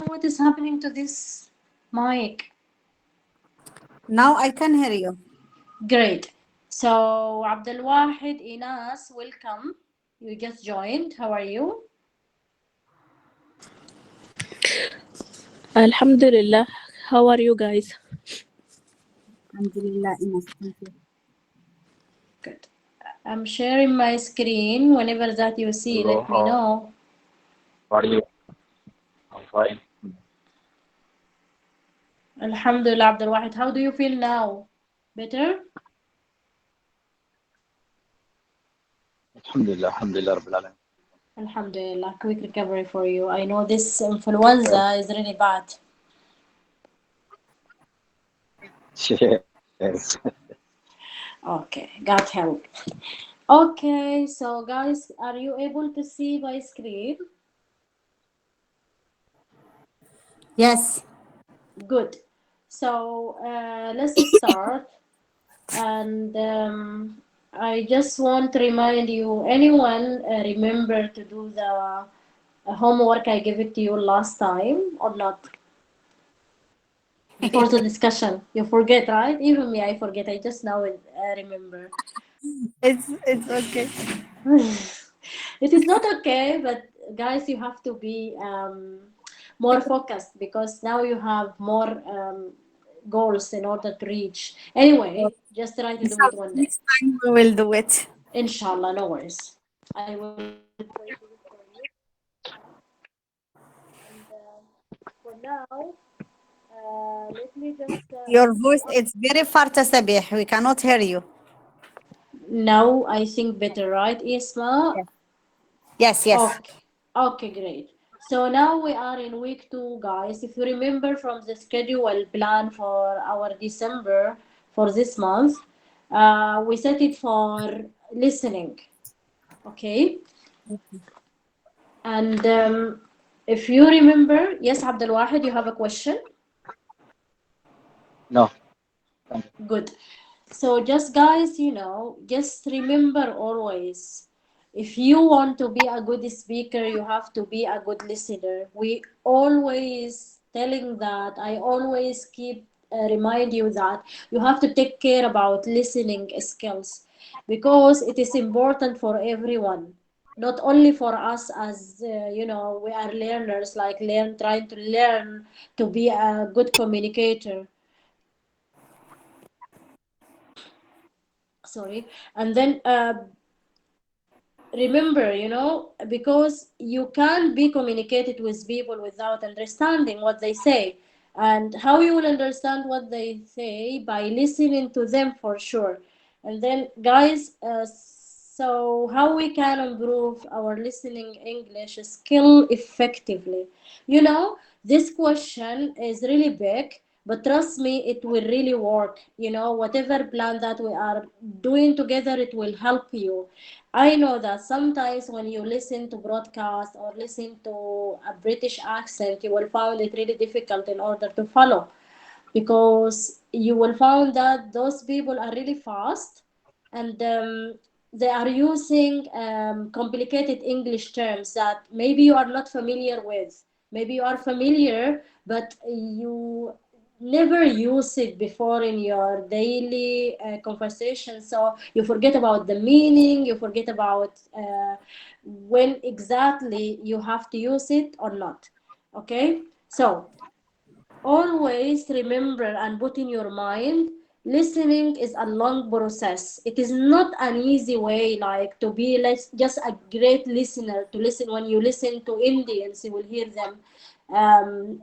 what is happening to this mic. Now I can hear you. Great. So, Abdul Wahid, Inas, welcome. You just joined. How are you? Alhamdulillah. How are you guys? Alhamdulillah, Ines. Thank you. Good. I'm sharing my screen. Whenever that you see, Hello, let me know. how are you? I'm fine. Alhamdulillah, Abdul Wahid. How do you feel now? Better? Alhamdulillah, Rabbil Alamin. Alhamdulillah. Quick recovery for you. I know this influenza is really bad. Yes. Okay, God help. Okay, so guys, are you able to see my screen? Yes. Good. So let's start. And I just want to remind you, anyone remember to do the homework I gave it to you last time or not? Before the discussion, you forget, right? Even me, I forget. I just now remember. It's okay. It is not okay, but guys, you have to be more focused because now you have more goals in order to reach. Anyway, just try to do it one day. Next time we will do it. Inshallah, no worries. I will try to do it for you. And for now, let me just. Your voice is very far, Tasabih. We cannot hear you. Now I think better, right, Isma? Yes, yes. Okay, okay, great. So now we are in week 2, guys. If you remember from the schedule plan for our December for this month, we set it for listening. Okay, and if you remember, yes, Abdul Wahid, you have a question. No, thank you. Good. So just guys, just remember always, if you want to be a good speaker, you have to be a good listener. We always telling that. I always keep remind you that you have to take care about listening skills because it is important for everyone. Not only for us as we are learners, like trying to learn to be a good communicator. Sorry, and then remember, because you can't be communicated with people without understanding what they say, and how you will understand what they say by listening to them for sure. And then guys, so how we can improve our listening English skill effectively? This question is really big, but trust me, it will really work. Whatever plan that we are doing together, it will help you. I know that sometimes when you listen to broadcast or listen to a British accent, you will find it really difficult in order to follow because you will find that those people are really fast and they are using complicated English terms that maybe you are not familiar with. Maybe you are familiar, but you never use it before in your daily conversation. So you forget about the meaning, you forget about when exactly you have to use it or not. Okay? So always remember and put in your mind, listening is a long process. It is not an easy way like to be just a great listener. To listen, when you listen to Indians, you will hear them.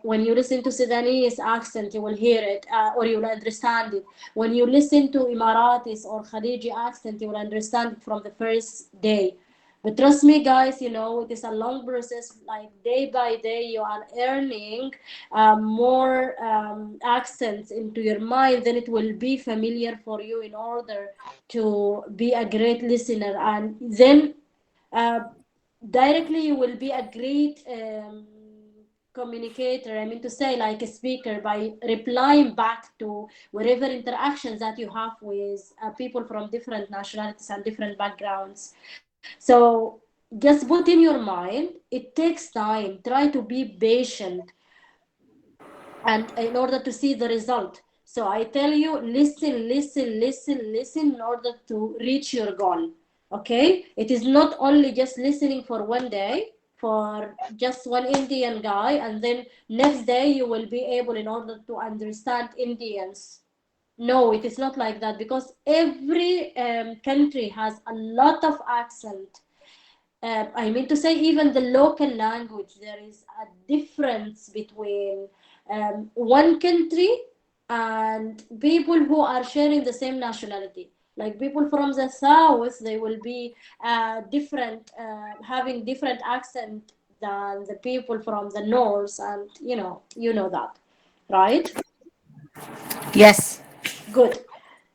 When you listen to Sudanese accent, you will hear it, or you will understand it. When you listen to Emiratis or Khaliji accent, you will understand it from the first day. But trust me, guys, it is a long process. Like day by day, you are earning more accents into your mind, then it will be familiar for you in order to be a great listener. And then uh, directly you will be a great communicator. I mean to say, like a speaker, by replying back to whatever interactions that you have with people from different nationalities and different backgrounds. So just put in your mind, it takes time. Try to be patient. and in order to see the result. So I tell you, listen, listen, listen, listen in order to reach your goal. Okay, it is not only just listening for one day for just one Indian guy, and then next day you will be able in order to understand Indians. No, it is not like that, because every country has a lot of accent. I mean to say, even the local language, there is a difference between one country and people who are sharing the same nationality. Like people from the south, they will be different, having different accent than the people from the north, and you know that, right? Yes. Good.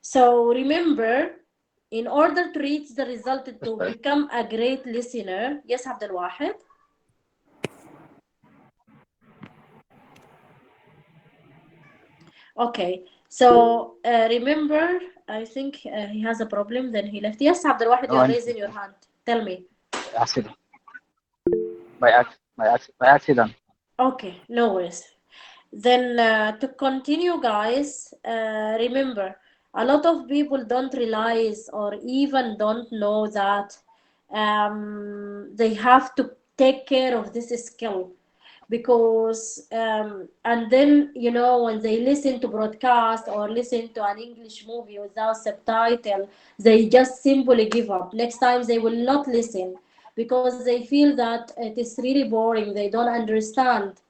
So remember, in order to reach the result to Right. become a great listener, yes, Abdul Wahid. Okay. So remember, I think he has a problem. Then he left. Yes, Abdul Wahid, No, you are and raising your hand. Tell me. accident. By accident. Okay, no worries. Then to continue, guys, remember, a lot of people don't realize or even don't know that they have to take care of this skill, because and then when they listen to broadcast or listen to an English movie without subtitle, they just simply give up. Next time they will not listen, because they feel that it is really boring, they don't understand,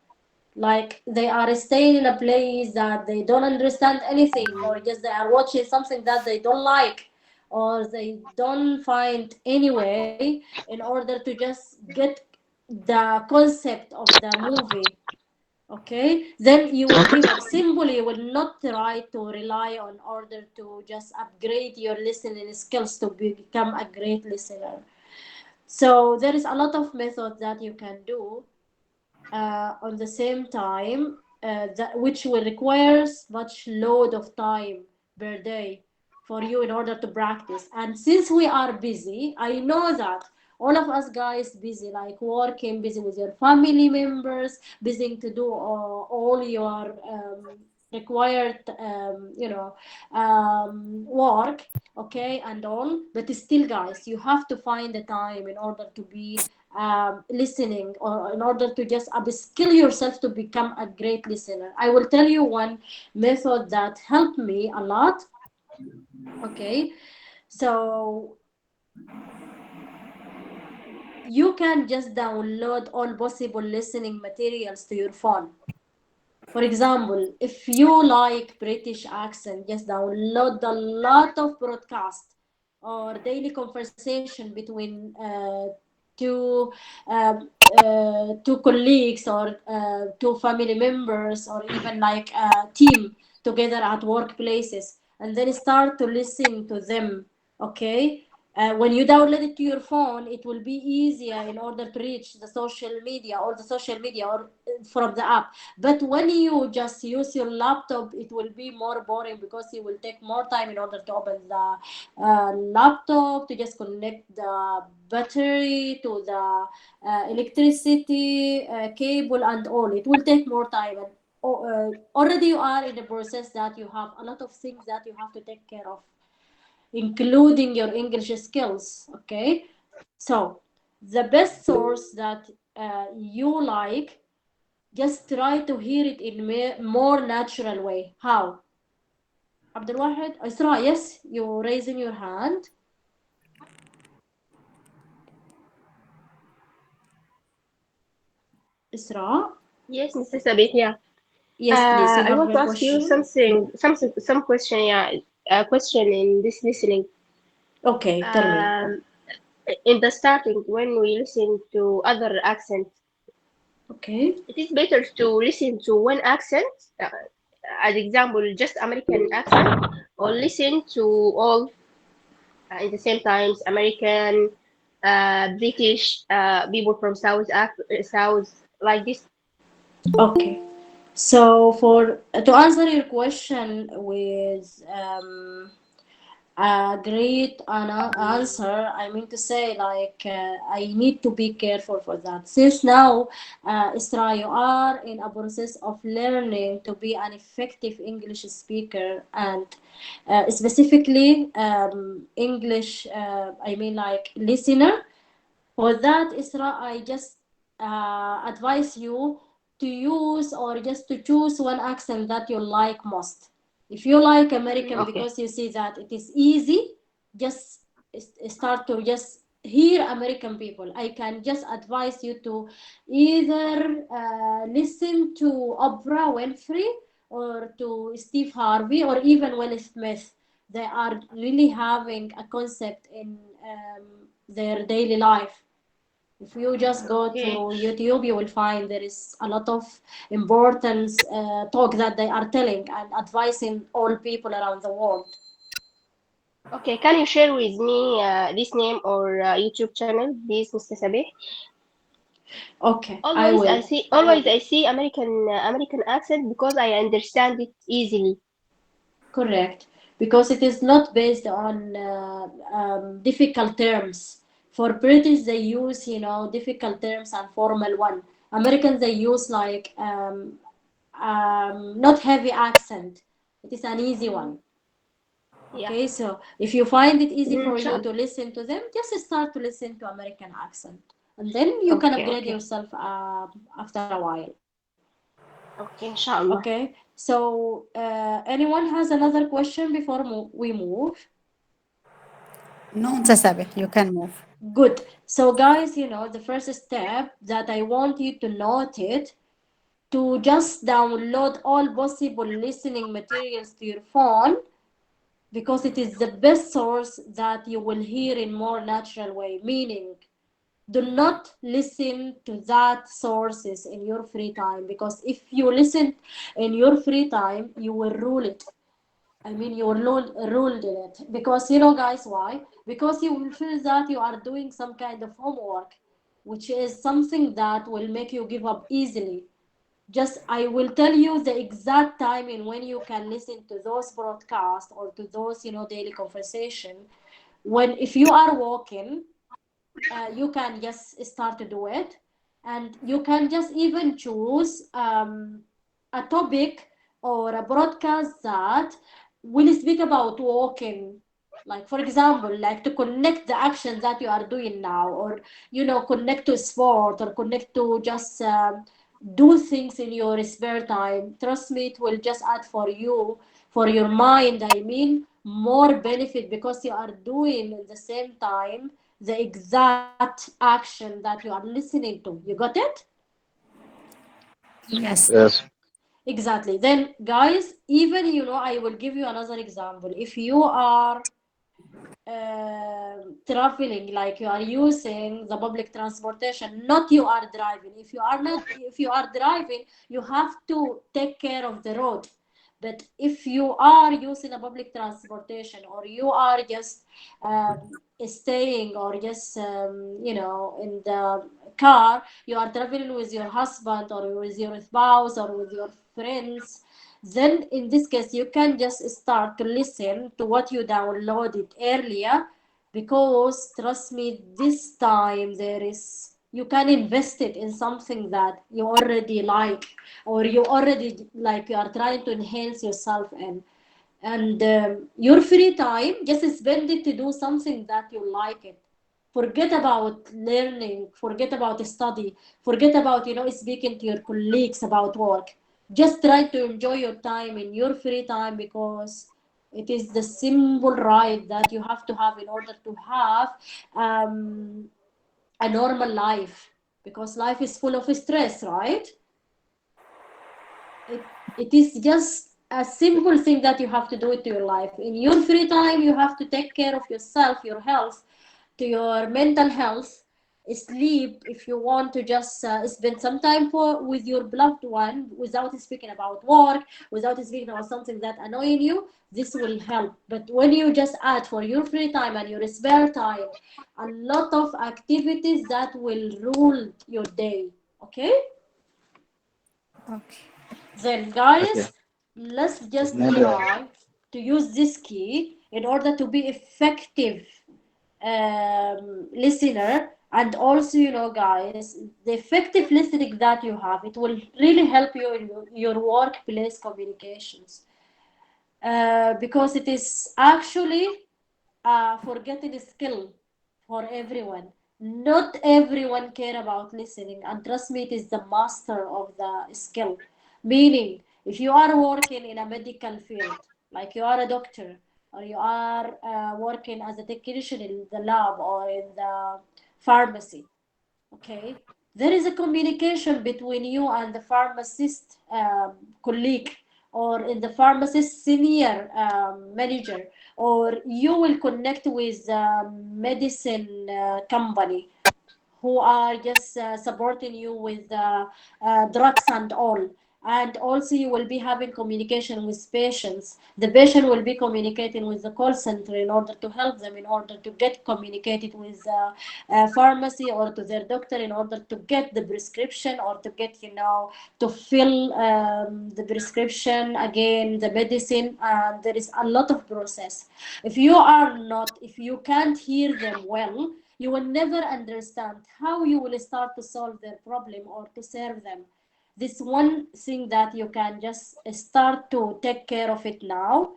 like they are staying in a place that they don't understand anything, or just they are watching something that they don't like, or they don't find any way in order to just get the concept of the movie. Okay, then you will give up. Simply you will not try to rely on order to just upgrade your listening skills to become a great listener. So there is a lot of methods that you can do on the same time, which will requires much load of time per day for you in order to practice. And since we are busy, I know that all of us guys busy, like working, busy with your family members, busy to do all your required work, okay, and all. But still, guys, you have to find the time in order to be listening, or in order to just upskill yourself to become a great listener. I will tell you one method that helped me a lot. Okay, so you can just download all possible listening materials to your phone. For example, if you like British accent, just download a lot of broadcast or daily conversation between two colleagues, or two family members, or even like a team together at workplaces, and then start to listen to them. Okay, when you download it to your phone, it will be easier in order to reach the social media, or from the app. But when you just use your laptop, it will be more boring, because you will take more time in order to open the laptop, to just connect the battery to the electricity cable and all. It will take more time, and already you are in the process that you have a lot of things that you have to take care of, including your English skills. Okay, so the best source that you like, just try to hear it in more natural way. How? Abdul Wahid, Isra, yes, you're raising your hand. Isra, Yes, Mr. Sabit, yeah. yes, please, you I have want to a ask you question. some question, yeah. A question in this listening. Okay, tell me. Um, in the starting, when we listen to other accents, Okay. it is better to listen to one accent, as example, just American accent, or listen to all at the same times, American, British, people from South, like this. Okay. So for to answer your question with a great answer. I mean to say, like, I need to be careful for that. Since now, Isra, you are in a process of learning to be an effective English speaker, and specifically English, I mean, like, listener. For that, Isra, I just advise you to use or just to choose one accent that you like most. If you like American Okay. because you see that it is easy, just start to just hear American people. I can just advise you to either listen to Oprah Winfrey or to Steve Harvey or even Will Smith. They are really having a concept in their daily life. If you just go to Okay. YouTube, you will find there is a lot of important talk that they are telling and advising all people around the world. Okay. Can you share with me this name or YouTube channel, please, Mr. Sabih? Okay, I Always I will. see. Always I see American accent because I understand it easily. Correct. Because it is not based on difficult terms. For British, they use, difficult terms and formal one. Americans, they use like not heavy accent. It is an easy one. Yeah. Okay, so if you find it easy for you Inshallah. to listen to them, just start to listen to American accent, and then you can Okay. upgrade Okay. yourself after a while. Okay. Inshallah. Okay, so anyone has another question before we move? No, Mr. Sabih, you can move. Good. So guys, the first step that I want you to note it to just download all possible listening materials to your phone, because it is the best source that you will hear in more natural way. Meaning, do not listen to that sources in your free time, because if you listen in your free time, you will rule it. I mean, you will ruled in it, because guys, why? Because you will feel that you are doing some kind of homework, which is something that will make you give up easily. Just I will tell you the exact time in when you can listen to those broadcasts or to those daily conversation. When if you are walking, you can just start to do it, and you can just even choose a topic or a broadcast that will speak about walking, like for example, like to connect the actions that you are doing now, or connect to sport, or connect to just do things in your spare time. Trust me, it will just add for you, for your mind, I mean, more benefit, because you are doing at the same time the exact action that you are listening to. You got it? Yes. Yes. Exactly. Then guys, even I will give you another example. If you are traveling, like you are using the public transportation, not you are driving. If you are driving, you have to take care of the road. But if you are using a public transportation, or you are just staying, or just in the car, you are traveling with your husband or with your spouse or with your friends, then in this case you can just start to listen to what you downloaded earlier, because trust me, this time there is, you can invest it in something that you already like, or you already like, you are trying to enhance yourself in. And your free time, just spend it to do something that you like it. Forget about learning, forget about study, forget about speaking to your colleagues about work. Just try to enjoy your time in your free time, because it is the simple right that you have to have in order to have um, a normal life, because life is full of stress, right? It is just a simple thing that you have to do it to your life. In your free time, you have to take care of yourself, your health, to your mental health, sleep. If you want to just spend some time with your beloved one, without speaking about work, without speaking about something that annoying you, this will help. But when you just add for your free time and your spare time a lot of activities, that will rule your day. Okay, Okay. then Okay. guys, let's just Maybe try to use this key in order to be effective listener. And also, you know, guys, the effective listening that you have, it will really help you in your workplace communications, because it is actually a forgetting skill for everyone. Not everyone care about listening, and trust me, it is the master of the skill. Meaning, if you are working in a medical field, like you are a doctor, or you are working as a technician in the lab or in the pharmacy, okay, there is a communication between you and the pharmacist colleague, or in the pharmacist senior manager, or you will connect with medicine company who are just supporting you with drugs and all. And also you will be having communication with patients. The patient will be communicating with the call center in order to help them, in order to get communicated with pharmacy or to their doctor, in order to get the prescription, or to get, you know, to fill the prescription again, the medicine. And there is a lot of process. If you can't hear them well, you will never understand how you will start to solve their problem or to serve them. This one thing that you can just start to take care of it now,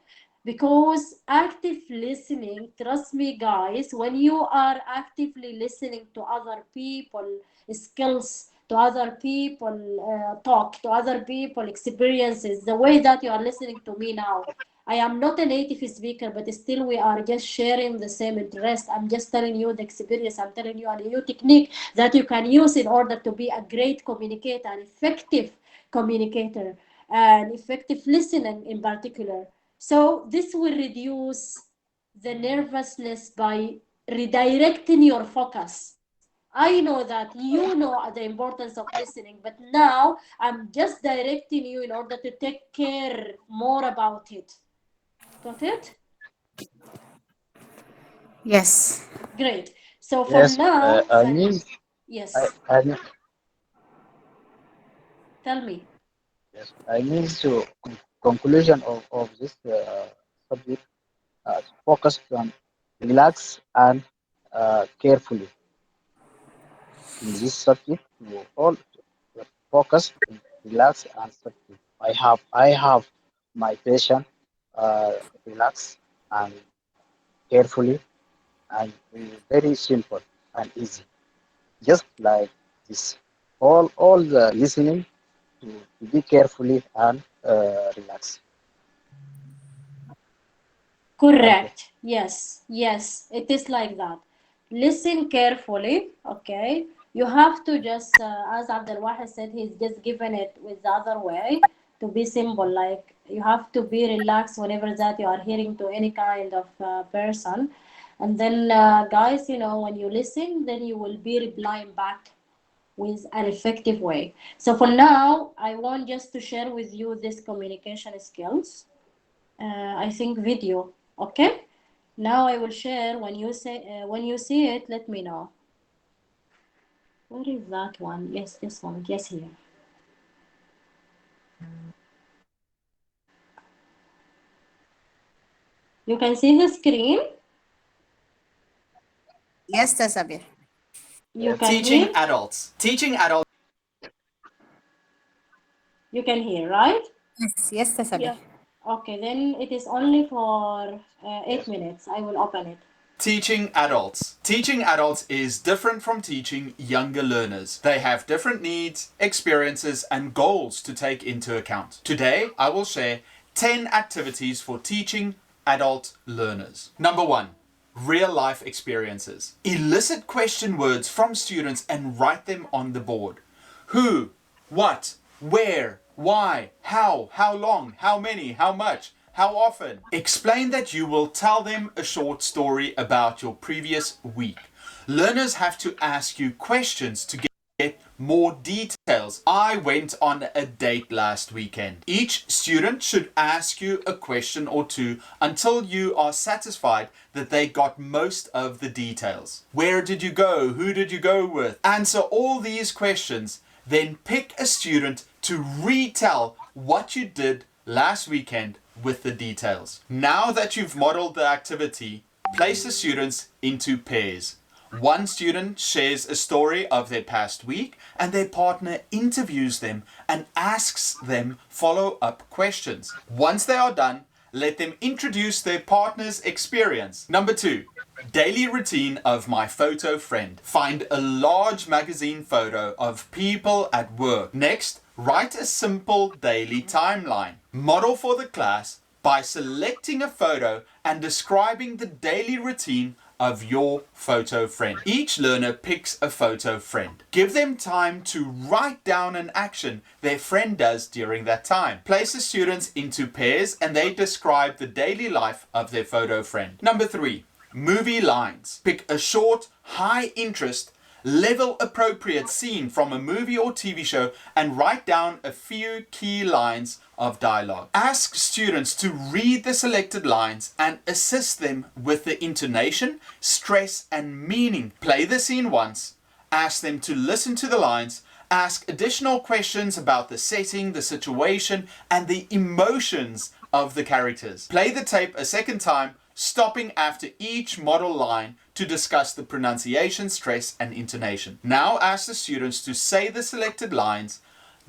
because active listening, trust me guys, when you are actively listening to other people skills, to other people talk, to other people experiences, the way that you are listening to me now, I am not a native speaker, but still we are just sharing the same interest. I'm just telling you the experience. I'm telling you a new technique that you can use in order to be a great communicator, an effective communicator, and effective listening in particular. So this will reduce the nervousness by redirecting your focus. I know that you know the importance of listening, but now I'm just directing you in order to take care more about it. Got it? Yes. Great. So for Yes, now, I need, yes, I need, tell me. yes, I need to conclusion of this subject, focus on relax and carefully in this subject. You all focus, relax and subject. I have my patient, relax and carefully, and very simple and easy. Just like this. All the listening to be carefully and relax. Thank you. Correct. Yes, yes, it is like that. Listen carefully, okay? You have to just, as Abdul Wahid said, he's just given it with the other way to be simple. Like you have to be relaxed whenever that you are hearing to any kind of person. And then, guys, you know, when you listen, then you will be replying back with an effective way. So for now, I want just to share with you this communication skills. I think video. Okay. Now I will share. When you see it, let me know. Where is that one? Yes, this one. Yes, here. You can see the screen. Yes, Tasabih. You Yes. can Teaching hear. adults. Teaching adults. You can hear, right? Yes, Tasabih. Yeah. Okay, then it is only for 8 Yes. minutes. I will open it. Teaching adults. Teaching adults is different from teaching younger learners. They have different needs, experiences, and goals to take into account. Today, I will share 10 activities for teaching adult learners. Number 1. Real life experiences. Elicit question words from students and write them on the board. Who, what, where, why, how long, how many, how much, how often. Explain that you will tell them a short story about your previous week. Learners have to ask you questions to get more details. I went on a date last weekend. Each student should ask you a question or two until you are satisfied that they got most of the details. Where did you go? Who did you go with? Answer all these questions, then pick a student to retell what you did last weekend with the details. Now that you've modeled the activity, place the students into pairs. One student shares a story of their past week and their partner interviews them and asks them follow-up questions. Once they are done, let them introduce their partner's experience. Number 2, daily routine of my photo friend. Find a large magazine photo of people at work. Next, write a simple daily timeline. Model for the class by selecting a photo and describing the daily routine of your photo friend. Each learner picks a photo friend. Give them time to write down an action their friend does during that time. Place the students into pairs and they describe the daily life of their photo friend. Number 3, movie lines. Pick a short, high interest, level appropriate scene from a movie or TV show and write down a few key lines of dialogue. Ask students to read the selected lines and assist them with the intonation, stress and meaning. Play the scene once, ask them to listen to the lines, ask additional questions about the setting, the situation and the emotions of the characters. Play the tape a second time, stopping after each model line to discuss the pronunciation, stress and intonation. Now ask the students to say the selected lines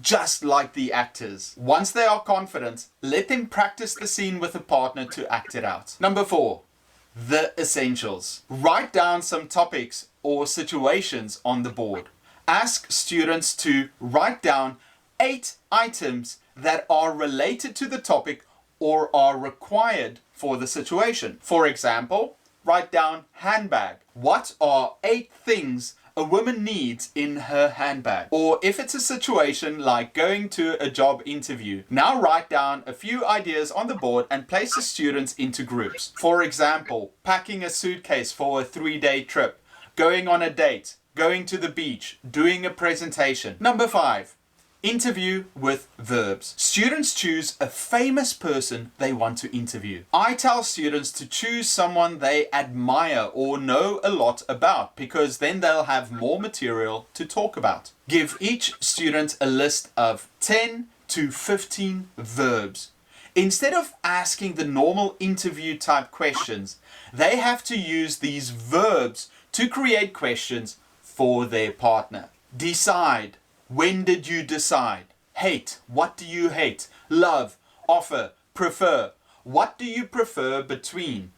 just like the actors. Once they are confident, let them practice the scene with a partner to act it out. Number 4, the essentials. Write down some topics or situations on the board. Ask students to write down 8 items that are related to the topic or are required for the situation. For example, write down handbag. What are 8 things a woman needs in her handbag? Or if it's a situation like going to a job interview, now write down a few ideas on the board and place the students into groups. For example, packing a suitcase for a 3-day trip, going on a date, going to the beach, doing a presentation. Number 5, interview with verbs. Students choose a famous person they want to interview. I tell students to choose someone they admire or know a lot about because then they'll have more material to talk about. Give each student a list of 10 to 15 verbs. Instead of asking the normal interview type questions, they have to use these verbs to create questions for their partner. Decide. When did you decide? Hate. What do you hate? Love. Offer. Prefer. What do you prefer between?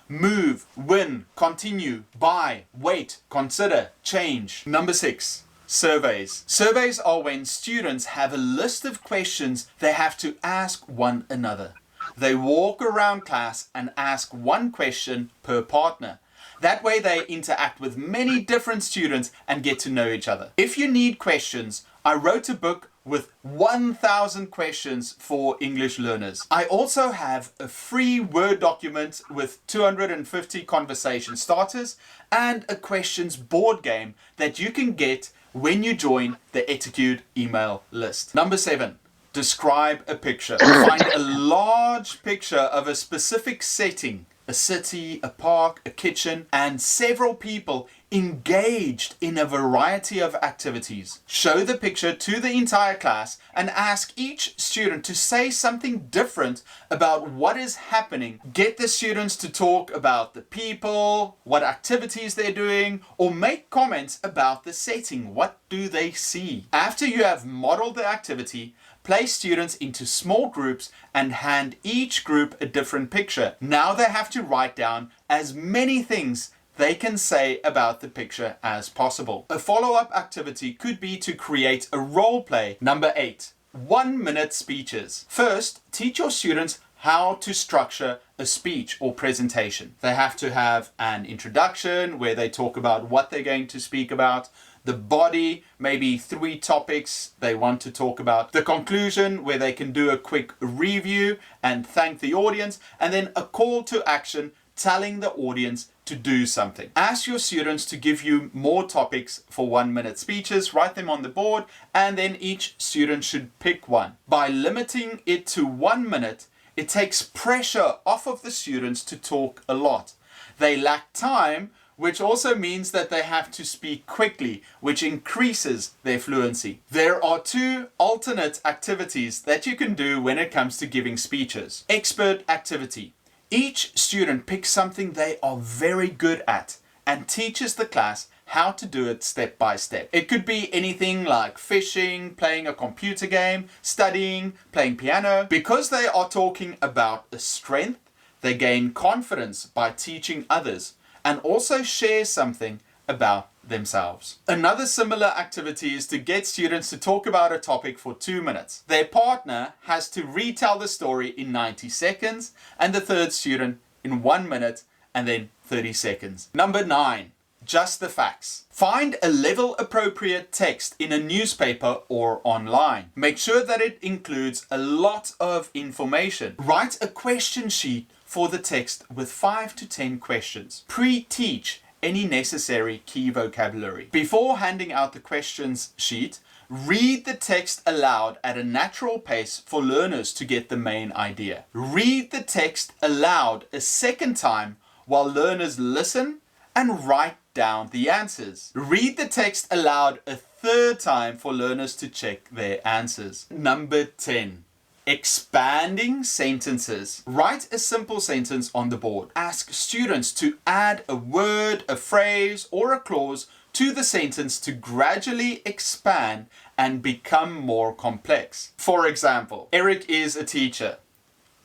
Move. Win. Continue. Buy. Wait. Consider. Change. Number 6. Surveys. Surveys are when students have a list of questions they have to ask one another. They walk around class and ask one question per partner. That way they interact with many different students and get to know each other. If you need questions, I wrote a book with 1,000 questions for English learners. I also have a free Word document with 250 conversation starters and a questions board game that you can get when you join the Etiquette email list. Number 7. Describe a picture. Find a large picture of a specific setting. A city, a park, a kitchen, and several people engaged in a variety of activities. Show the picture to the entire class and ask each student to say something different about what is happening. Get the students to talk about the people, what activities they're doing, or make comments about the setting. What do they see? After you have modeled the activity, place students into small groups and hand each group a different picture. Now they have to write down as many things they can say about the picture as possible. A follow-up activity could be to create a role play. Number 8, 1-minute speeches. First, teach your students how to structure a speech or presentation. They have to have an introduction where they talk about what they're going to speak about, the body, maybe 3 topics they want to talk about, the conclusion where they can do a quick review and thank the audience, and then a call to action telling the audience to do something. Ask your students to give you more topics for 1-minute speeches, write them on the board, and then each student should pick one. By limiting it to 1 minute, it takes pressure off of the students to talk a lot. They lack time which also means that they have to speak quickly, which increases their fluency. There are 2 alternate activities that you can do when it comes to giving speeches. Expert activity. Each student picks something they are very good at and teaches the class how to do it step by step. It could be anything like fishing, playing a computer game, studying, playing piano. Because they are talking about a strength, they gain confidence by teaching others and also share something about themselves. Another similar activity is to get students to talk about a topic for 2 minutes. Their partner has to retell the story in 90 seconds and the third student in 1 minute and then 30 seconds. Number 9. Just the facts. Find a level appropriate text in a newspaper or online. Make sure that it includes a lot of information. Write a question sheet for the text with 5 to 10 questions. Pre-teach any necessary key vocabulary. Before handing out the questions sheet, read the text aloud at a natural pace for learners to get the main idea. Read the text aloud a second time while learners listen and write down the answers. Read the text aloud a third time for learners to check their answers. Number 10. Expanding sentences. Write a simple sentence on the board. Ask students to add a word, a phrase, or a clause to the sentence to gradually expand and become more complex. For example, Eric is a teacher.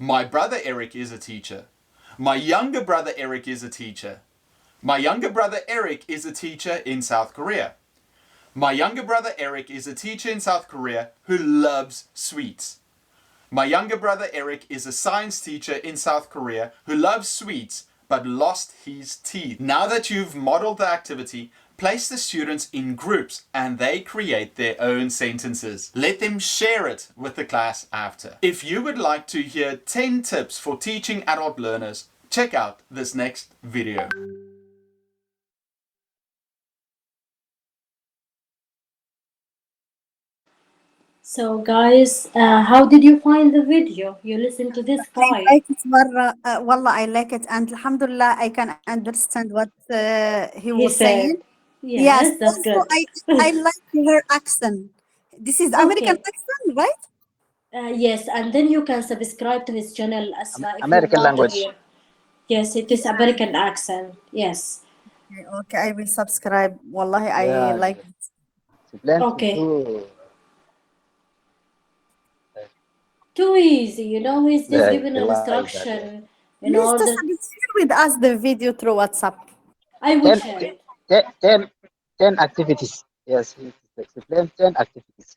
My brother Eric is a teacher. My younger brother Eric is a teacher. My younger brother Eric is a teacher in South Korea. My younger brother Eric is a teacher in South Korea who loves sweets. My younger brother Eric is a science teacher in South Korea who loves sweets but lost his teeth. Now that you've modeled the activity, place the students in groups and they create their own sentences. Let them share it with the class after. If you would like to hear 10 tips for teaching adult learners, check out this next video. So guys, how did you find the video? You listen to this I guy. like it مرة والله I like it and alhamdulillah I can understand what he He was saying. said, Yes, yes, that's also good. I like her accent. This is American Okay. accent, right? Yes, and then you can subscribe to his channel, Asma, if you American want to language. hear. Yes, it is American accent. Yes. Okay, I will subscribe. Wallahi, I Yeah, like it. explain Okay. to Too easy, you know, he's just the giving an like that. instruction in Please order. just share with us the video through WhatsApp. I will share it. 10 activities. Yes, explain 10 activities.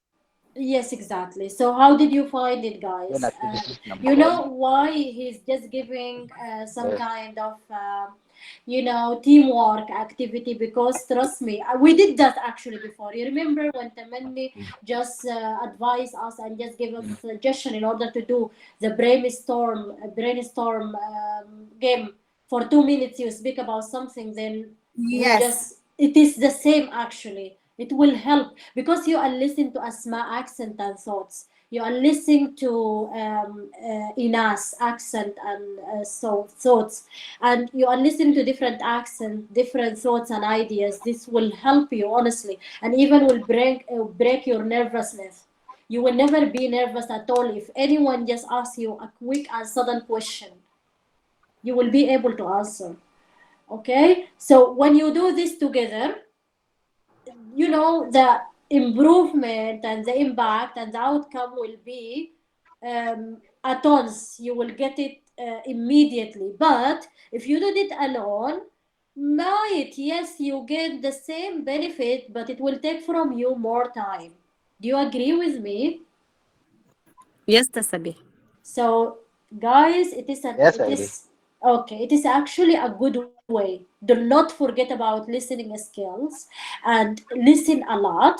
Yes, exactly. So how did you find it, 10 guys? activities. Number You know 1. why he's just giving some Yes. kind of, you know, teamwork activity? Because trust me, we did that actually before. You remember when Tamanni just advised us and just gave us a suggestion in order to do the brainstorm game for 2 minutes. You speak about something, then we Yes. just, it is the same actually. It will help because you are listening to Asma accent and thoughts. You are listening to Inas accent and so thoughts, and you are listening to different accents, different thoughts and ideas. This will help you honestly, and even will break your nervousness. You will never be nervous at all if anyone just asks you a quick and sudden question. You will be able to answer. Okay, so when you do this together, you know the improvement and the impact and the outcome will be at once. You will get it immediately. But if you did it alone, might, yes, you get the same benefit, but it will take from you more time. Do you agree with me? Yes, Tasabih. So guys, it is Yes, I agree. okay, it is actually a good way. Do not forget about listening skills and listen a lot.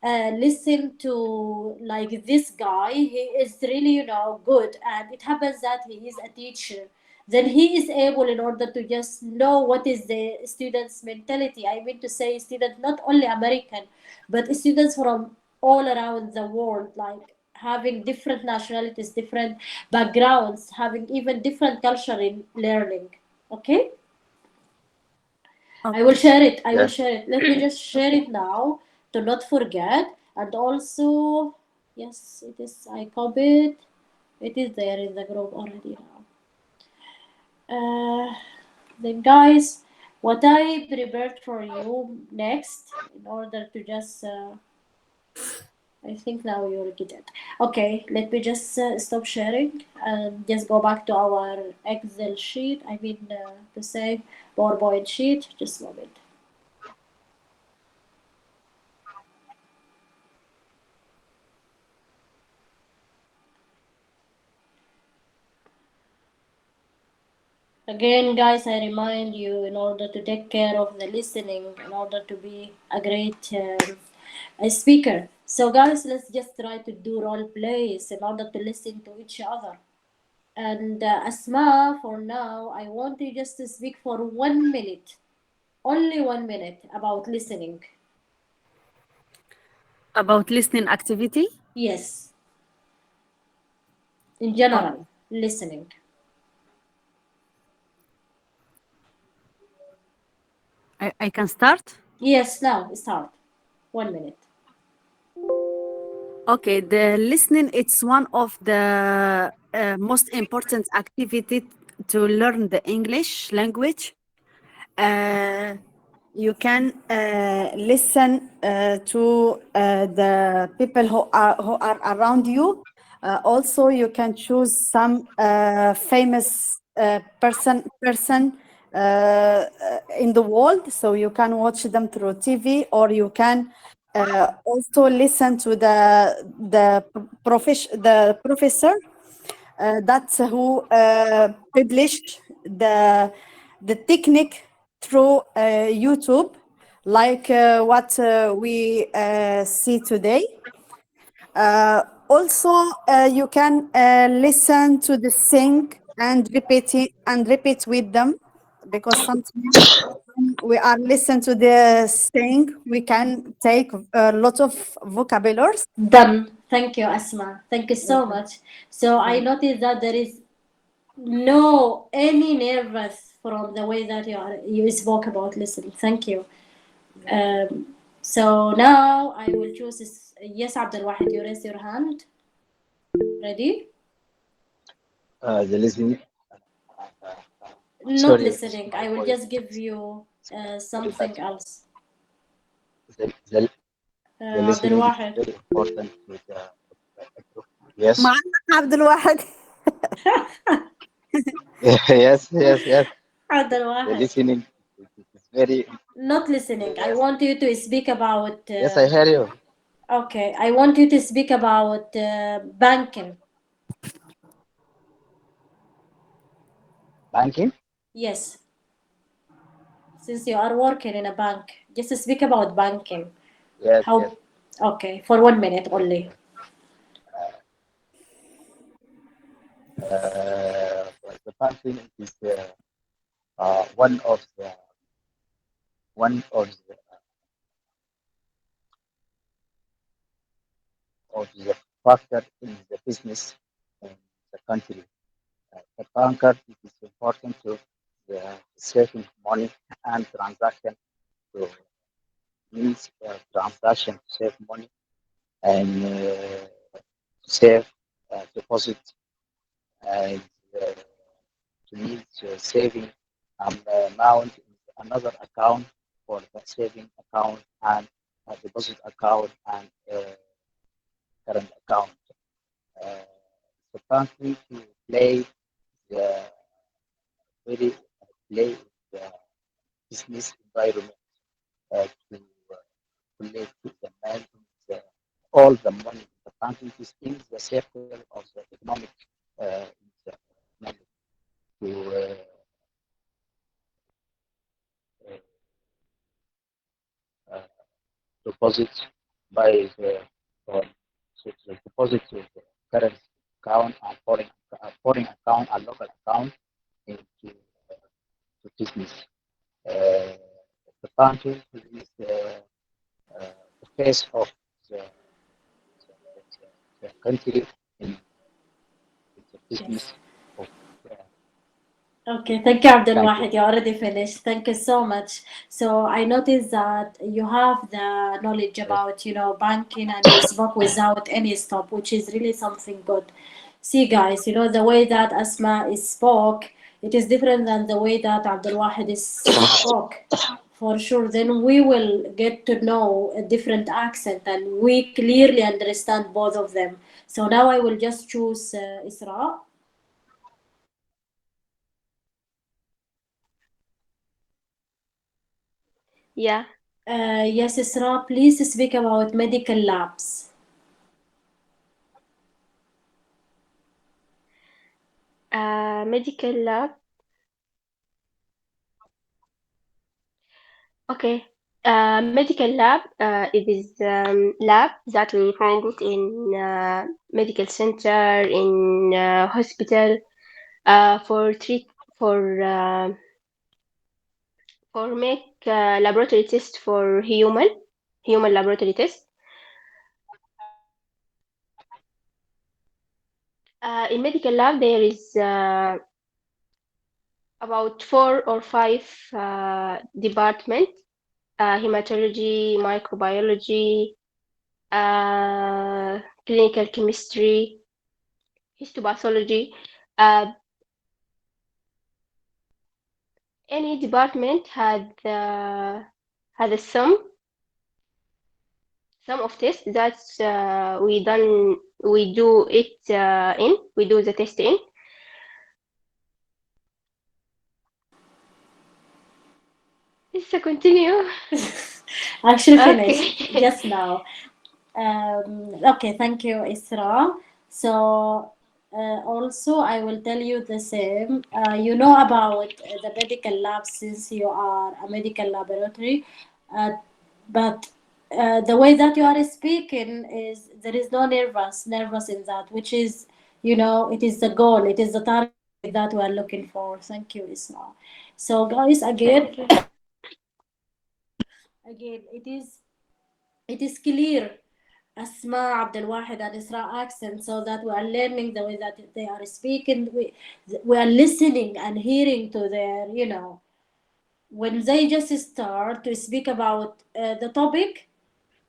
Listen to like this guy. He is really, you know, good, and it happens that he is a teacher. Then he is able in order to just know what is the students' mentality. I mean to say, students not only American, but students from all around the world, like having different nationalities, different backgrounds, having even different culture in learning. Okay. I will share it. I will Yes. share it. Let me just share it now to not forget. And also, yes, it is. I copied. It is there in the group already now. Then, guys, what I prepared for you next, in order to just, I think now you'll get it. Okay, let me just stop sharing and just go back to our Excel sheet. I mean, to say PowerPoint sheet. Just a moment. Again, guys, I remind you, in order to take care of the listening, in order to be a great a speaker. So, guys, let's just try to do role plays in order to listen to each other. And Asma, for now, I want you just to speak for 1 minute, only 1 minute, about listening. About listening activity. Yes, in Okay. general, listening. I can start. Yes, now start. 1 minute. Okay, the listening, it's one of the most important activity to learn the English language. Uh, you can listen to the people who are around you. Also, you can choose some famous person in the world, so you can watch them through TV, or you can also listen to the professor that's who published the technique through YouTube, like what we see today. Also, you can listen to the sing and repeat with them, because sometimes when we are listen to the sing, we can take a lot of vocabularies. Done. Thank you, Asma. Thank you so much. So I noticed that there is no any nervous from the way that you spoke about listening. Thank you. So now I will choose yes, Abdul Wahid, you raise your hand. Ready? The listening. Not Sorry, listening. my I will voice just give you is very bad. something else. The, the, the Abdul listening is Wahid. very important to the group. Yes. معك عبد الواحد. Yes, yes, yes. Abdul The Wahid. listening is very. Not listening. I Yes, want you to speak about. yes, I hear you. Okay, I want you to speak about banking. Banking. Yes, since you are working in a bank, just speak about banking. Yes, yes, How? Okay, for 1 minute yes. only. The banking is one of the of the factor in the business in the country. The banker, it is important to saving money and transaction to means transaction to save money and save deposit and to need saving amount in another account for the saving account and deposit account and current account. Uh, the country to play the very play the business environment to relate to the management all the money in the country is in the circle of the economic in the economic to uh, deposit by the or so to deposit to the current account and foreign account and local account into to business. Uh, the country is the face of the, the country in the Yes. business of Okay, thank you, Abdul Thank you. Wahid. You already finished. Thank you so much. So I noticed that you have the knowledge Yes. about, banking, and you spoke without any stop, which is really something good. See, guys, the way that Asma is spoke, it is different than the way that Abdul Wahid is spoke. For sure, then we will get to know a different accent, and we clearly understand both of them. So now I will just choose Isra. Yeah. Yes, Isra, please speak about medical labs. Medical lab. Okay. Medical lab. It is lab that we find it in medical center, in hospital, for treat for make laboratory test for human laboratory test. In medical lab, there is about 4 or 5 department: hematology, microbiology, clinical chemistry, histopathology. Uh, any department had a some of tests that we do it we do the test in. It's a continue. Actually finished Okay. just now. Okay, thank you, Isra. So, also, I will tell you the same. You know about the medical lab since you are a medical laboratory, uh, but the way that you are speaking is there is no nervous in that, which is, it is the goal, it is the target that we are looking for. Thank you, Isra. So, guys, again, Thank you. it is clear Asma, Abdul Wahid, and Isra accent, so that we are learning the way that they are speaking. We are listening and hearing to their, when they just start to speak about the topic,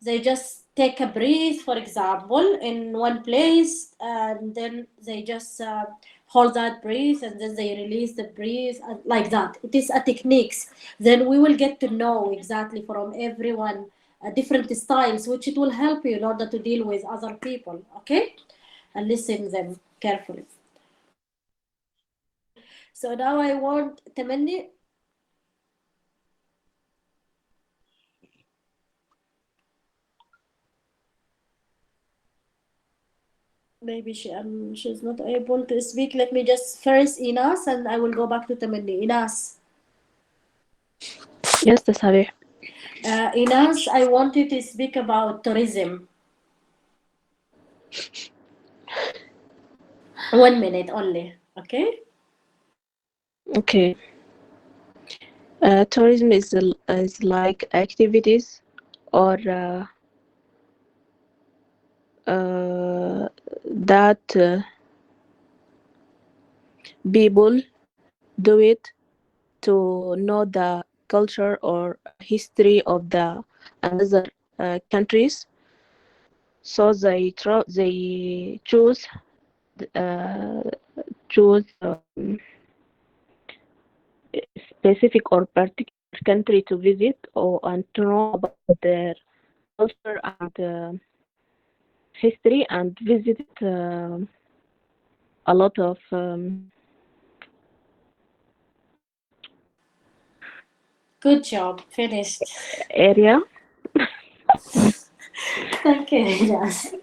they just take a breath, for example, in one place, and then they just hold that breath, and then they release the breath, like that. It is a techniques. Then we will get to know exactly from everyone different styles, which it will help you in order to deal with other people. Okay, and listen them carefully. So now I want Tamanni. Maybe she's not able to speak. Let me just first Inas, and I will go back to Tamanni. Inas. Yes, ده صحيح. Inas, I want you to speak about tourism. 1 minute only, okay? Okay. Tourism is like activities or that people do it to know the culture or history of the another countries. So they uh, choose specific or particular country to visit or and to know about their culture and history and visit a lot of Good job, finished. area. Thank you, Inas.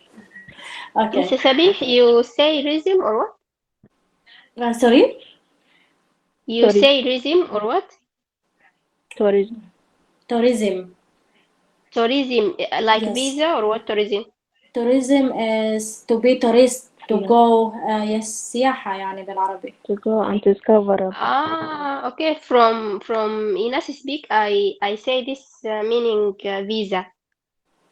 Okay. Mr. Sabi, you say resume or what? Sorry? You Tourism, say resume or what? tourism. Tourism. Tourism, like Yes. visa or what tourism? Tourism is to be tourist, to Yeah, go. Yes, سياحة يعني بالعربي. to go and discover. Okay. From Ines speak, I say this meaning visa.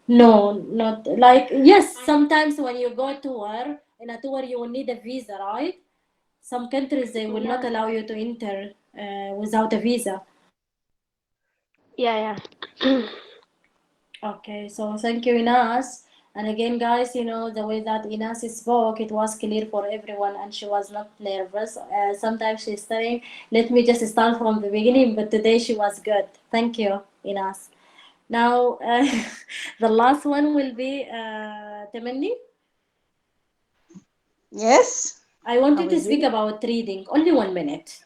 No, not like, yes, sometimes when you go tour, in a tour you will need a visa, right? Some countries, they will not Yeah. allow you to enter without a visa. Yeah. Okay, so thank you, Inas. And again, guys, you know, the way that Inas spoke, it was clear for everyone and she was not nervous. Sometimes she's saying, let me just start from the beginning, but today she was good. Thank you, Inas. Now, the last one will be Tamanni. Yes. I want I you to will speak read. about reading, only 1 minute.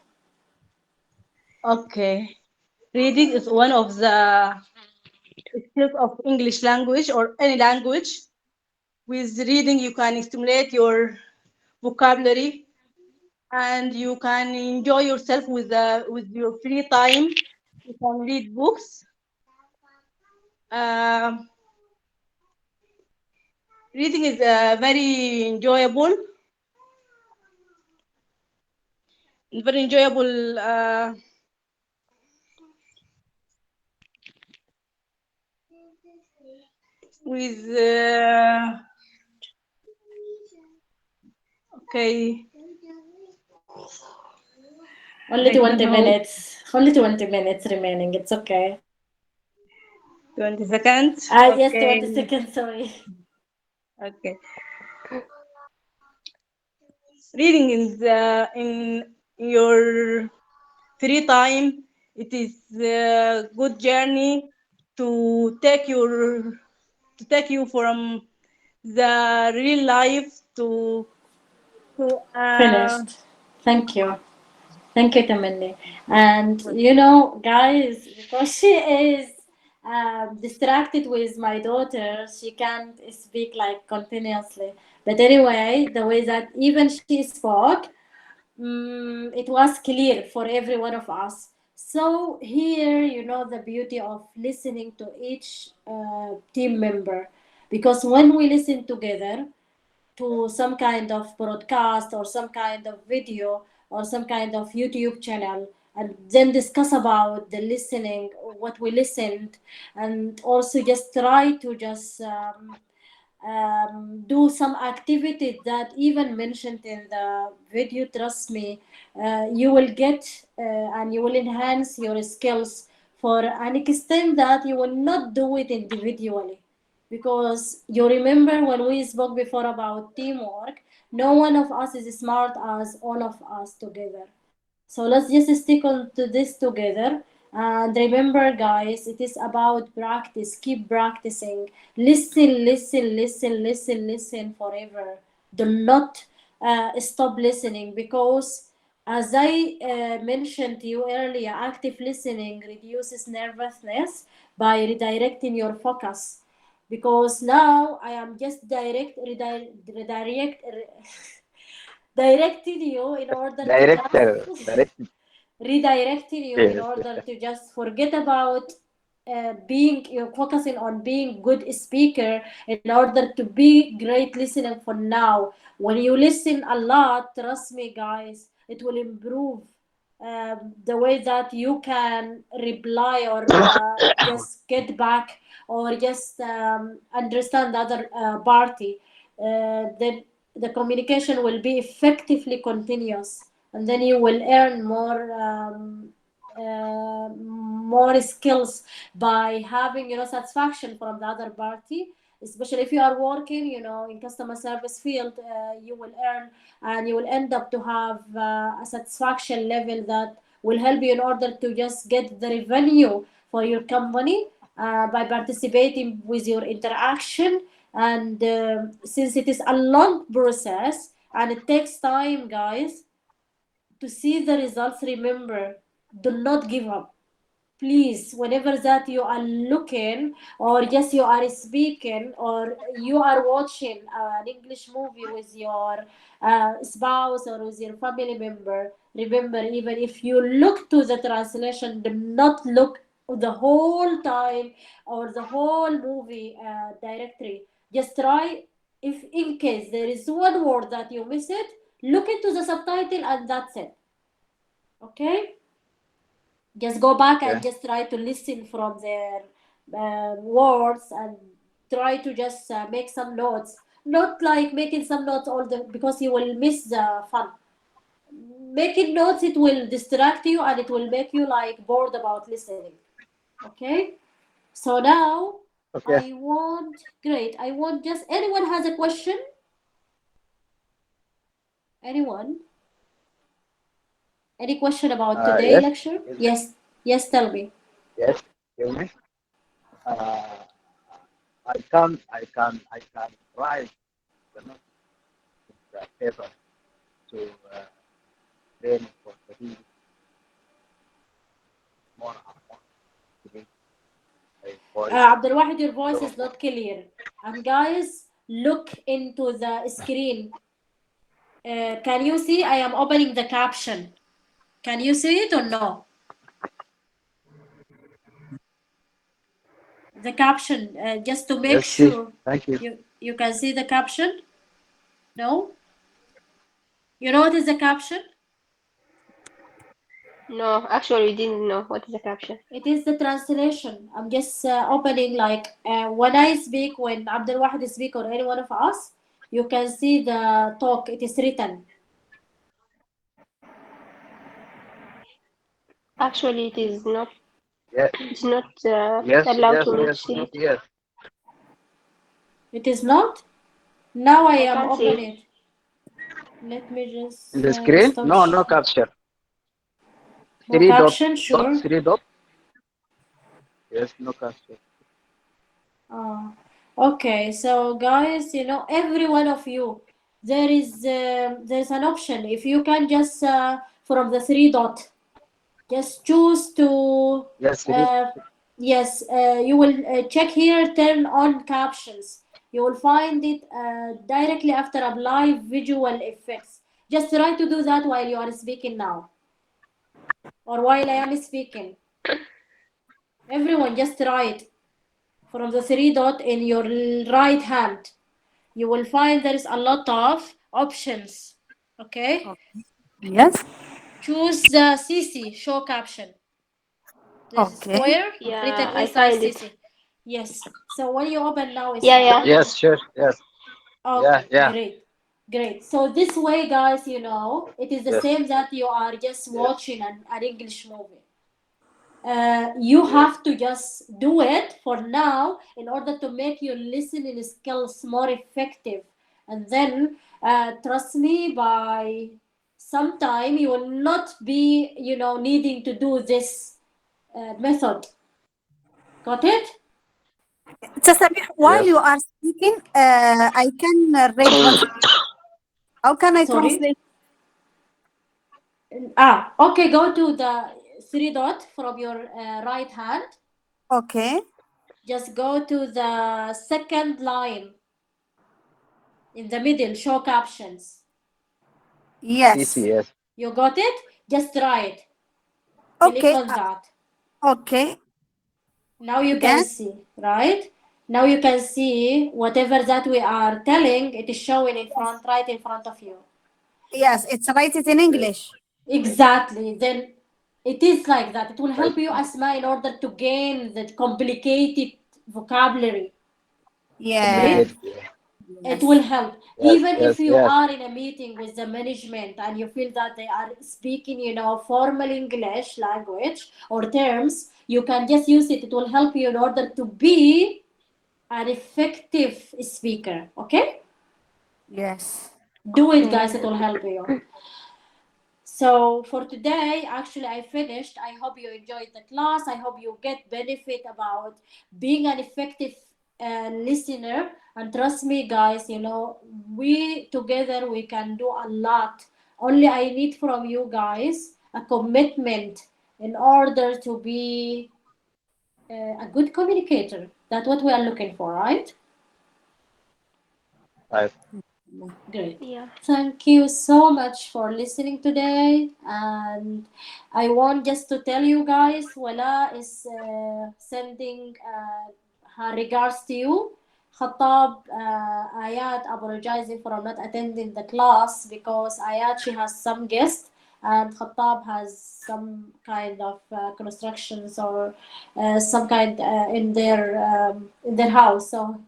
Okay. Reading is one of the skills of English language or any language. With reading, you can stimulate your vocabulary and you can enjoy yourself with your free time. You can read books. Um Reading is very enjoyable. Very enjoyable with okay. Only I don't 20 know. minutes. Only 20 minutes remaining. It's okay. 20 seconds. Yes, Okay. 20 seconds, sorry. Okay. Reading is in your free time. It is a good journey to take you from the real life to Finished. Thank you. Thank you, Tamanni. And you know, guys, because she is distracted with my daughter, she can't speak like continuously. But anyway, the way that even she spoke, it was clear for every one of us. So here, you know, the beauty of listening to each team member, because when we listen together to some kind of broadcast or some kind of video or some kind of YouTube channel, and then discuss about the listening, what we listened, and also just try to just do some activities that even mentioned in the video. Trust me, you will get and you will enhance your skills for an extent that you will not do it individually, because you remember when we spoke before about teamwork, no one of us is smart as all of us together. So let's just stick on to this together. And remember, guys, it is about practice. Keep practicing. Listen, listen, listen, listen, listen forever. Do not stop listening, because, as I mentioned to you earlier, active listening reduces nervousness by redirecting your focus. Because now I am just directed you in order to just Director. redirecting you in Yes. order to just forget about being, you're focusing on being good speaker in order to be great listener. For now, when you listen a lot, trust me, guys, it will improve the way that you can reply or just get back or just understand the other party. Then the communication will be effectively continuous, and then you will earn more skills by having, you know, satisfaction from the other party. Especially if you are working, you know, in customer service field, you will earn and you will end up to have a satisfaction level that will help you in order to just get the revenue for your company by participating with your interaction. And since it is a long process and it takes time, guys, to see the results, remember, do not give up. Please, whenever that you are looking or just you are speaking or you are watching an English movie with your spouse or with your family member, remember, even if you look to the translation, do not look the whole time or the whole movie directory. Just try, if in case there is one word that you miss it, look into the subtitle and that's it. Okay, just go back and Okay. just try to listen from their words and try to just make some notes, not like making some notes all the, because you will miss the fun. making notes, it will distract you and it will make you like bored about listening. Okay, so now Okay. I want just anyone has a question? Anyone? Any question about today Yes. lecture? Yes. Yes, tell me. Yes. Hear me? Uh, I can write the note in the paper to training for the reading more and more to read my voice. Abdulwahid, your voice So, is not clear. And guys, look into the screen. Can you see? I am opening the caption. Can you see it or no? The caption, just to make let's see. sure Thank you. you can see the caption. No? You know what is the caption? No, actually, we didn't know what is the caption. It is the translation. I'm just opening like when I speak, when Abdul Wahid speak or any one of us, you can see the talk. It is written. Actually, it is not. Yes. It's not Yes. allowed Yes. to me to Yes. see it. Yes. It is not. Now I I am can't see opening it. it. Let me just In the screen? stop. No. No capture. No Three dot. caption, sure. Three dot. Yes. No capture. Okay, so guys, you know, every one of you, there's an option. If you can just from the three dot, just choose to Yes. Three. yes, you will check here, turn on captions. You will find it directly after apply visual effects. Just try to do that while you are speaking now, or while I am speaking. Everyone, just try it from the three dot in your right hand. You will find there is a lot of options. Okay, Yes. choose the CC show caption. There's a Okay. square Yeah, written I inside find it. CC. Yes. So when you open now, it's Yeah, like yeah. Yes. Sure. Yes. Yeah. okay, Yeah. great. So this way, guys, you know, it is the Yes. same that you are just Yes. watching an English movie. You Yes. have to just do it for now in order to make your listening skills more effective. And then, trust me, by some time you will not be, you know, needing to do this method. Got it? Tasabih, while Yes. you are speaking, I can read what. How can I Sorry. translate? Okay. Go to the three dot from your right hand. Okay. Just go to the second line in the middle. Show captions. Yes. CC. Yes. You got it? Just try it. Click Okay. on that. Okay. Now you can Then see, right? Now you can see whatever that we are telling, it is showing in front, right in front of you. yes, it's write it in English. Exactly. Then it is like that. It will Right. help you, Asma, in order to gain the complicated vocabulary. Yeah. Okay? Complicated. Yeah. It Yes. will help. Yes. Even if Yes. you Yes. are in a meeting with the management and you feel that they are speaking, you know, formal English language or terms, you can just use it. It will help you in order to be an effective speaker. Okay? Yes. Do it, guys. Mm. It will help you. So for today, actually, I finished. I hope you enjoyed the class. I hope you get benefit about being an effective listener. And trust me, guys, you know, we together we can do a lot. Only I need from you guys a commitment in order to be a good communicator. That's what we are looking for, right? Right. Great. Yeah. Thank you so much for listening today. And I want just to tell you guys, Wala is sending her regards to you. Khattab, Ayat apologizing for not attending the class because Ayat, she has some guests and Khattab has some kind of constructions or some kind in their house. So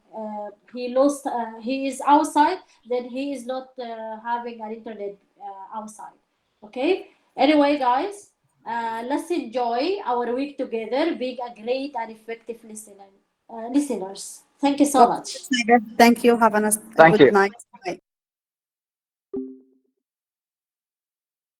he lost. He is outside. Then he is not having an internet outside. Okay. Anyway, guys, let's enjoy our week together, being a great and effective listeners. Thank you so much. Thank you. Have a Thank good you. night.